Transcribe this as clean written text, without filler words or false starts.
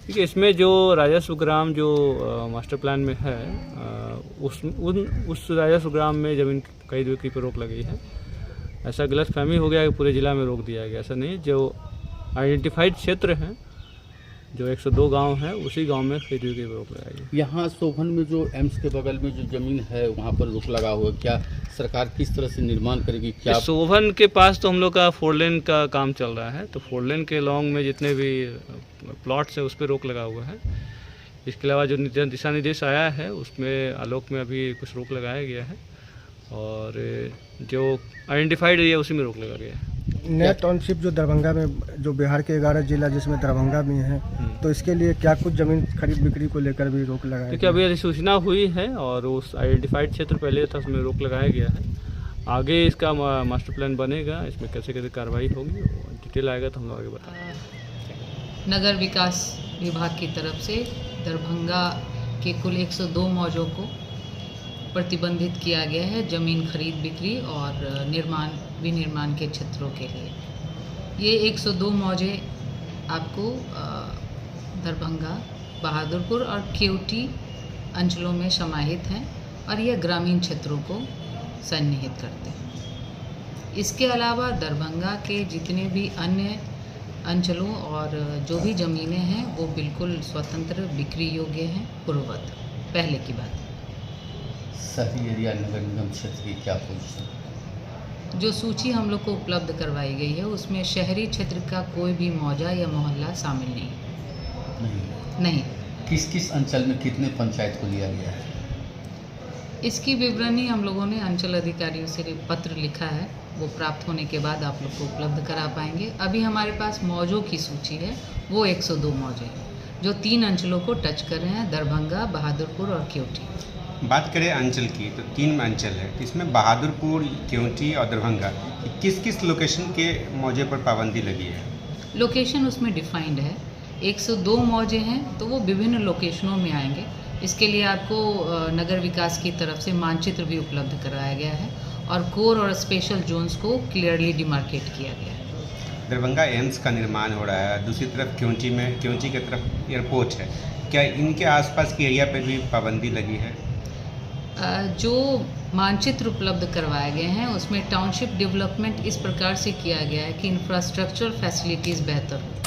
देखिए, इसमें जो राजस्व ग्राम जो मास्टर प्लान में है, उस राजस्व ग्राम में ज़मीन खरीद बिक्री पर रोक लगी है। ऐसा गलतफहमी हो गया कि पूरे ज़िला में रोक दिया गया, ऐसा नहीं। जो आइडेंटिफाइड क्षेत्र हैं, जो 102 गांव हैं, उसी गांव में खरीद बिक्री पर रोक लगाई है। यहाँ सोभन में जो एम्स के बगल में जो ज़मीन है वहाँ पर रोक लगा हुआ है, क्या सरकार किस तरह से निर्माण करेगी? क्या सोभन के पास तो हम लोग का 4 लेन का काम चल रहा है, तो 4 लेन के लॉन्ग में जितने भी प्लॉट्स हैं उस पर रोक लगा हुआ है। इसके अलावा जो दिशा निर्देश आया है उसमें आलोक में अभी कुछ रोक लगाया गया है, और जो आइडेंटिफाइड एरिया उसी में रोक लगा गया है। नया टाउनशिप जो दरभंगा में, जो बिहार के 11 जिला जिसमें दरभंगा भी है, तो इसके लिए क्या कुछ ज़मीन खरीद बिक्री को लेकर भी रोक लगाया? क्योंकि अभी अधिसूचना हुई है और उस आइडेंटिफाइड क्षेत्र पहले था, उसमें रोक लगाया गया है। आगे इसका मास्टर प्लान बनेगा, इसमें कैसे कैसे कार्रवाई होगी, डिटेल आएगा तो हम लोग आगे बताएंगे। नगर विकास विभाग की तरफ से दरभंगा के कुल 102 मौजों को प्रतिबंधित किया गया है ज़मीन खरीद बिक्री और निर्माण विनिर्माण के क्षेत्रों के लिए। ये 102 मौजे आपको दरभंगा, बहादुरपुर और केवटी अंचलों में समाहित हैं और यह ग्रामीण क्षेत्रों को सन्निहित करते हैं। इसके अलावा दरभंगा के जितने भी अन्य अंचलों और जो भी ज़मीनें हैं वो बिल्कुल स्वतंत्र बिक्री योग्य हैं पूर्ववत। पहले की बात। शहरी एरिया नगर निगम क्षेत्र की क्या पोजीशन? जो सूची हम लोग को उपलब्ध करवाई गई है उसमें शहरी क्षेत्र का कोई भी मौजा या मोहल्ला शामिल नहीं। किस किस अंचल में कितने पंचायत को लिया गया है? इसकी विवरणी हम लोगों ने अंचल अधिकारियों से पत्र लिखा है, वो प्राप्त होने के बाद आप लोग को उपलब्ध करा पाएंगे। अभी हमारे पास मौजों की सूची है, वो 102 मौजे हैं जो 3 अंचलों को टच कर रहे हैं, दरभंगा, बहादुरपुर और केवटी। बात करें अंचल की तो 3 अंचल है, इसमें बहादुरपुर, केवटी और दरभंगा, किस किस लोकेशन के मौजे पर पाबंदी लगी है? लोकेशन उसमें डिफाइंड है। 102 मौजे हैं तो वो विभिन्न लोकेशनों में आएंगे। इसके लिए आपको नगर विकास की तरफ से मानचित्र भी उपलब्ध कराया गया है और कोर और स्पेशल जोन्स को क्लियरली डिमार्केट किया गया है। दरभंगा एम्स का निर्माण हो रहा है, दूसरी तरफ केवटी की तरफ एयरपोर्ट है, क्या इनके आसपास के एरिया पर भी पाबंदी लगी है? जो मानचित्र उपलब्ध करवाए गए हैं उसमें टाउनशिप डेवलपमेंट इस प्रकार से किया गया है कि इंफ्रास्ट्रक्चर फैसिलिटीज़ बेहतर हो।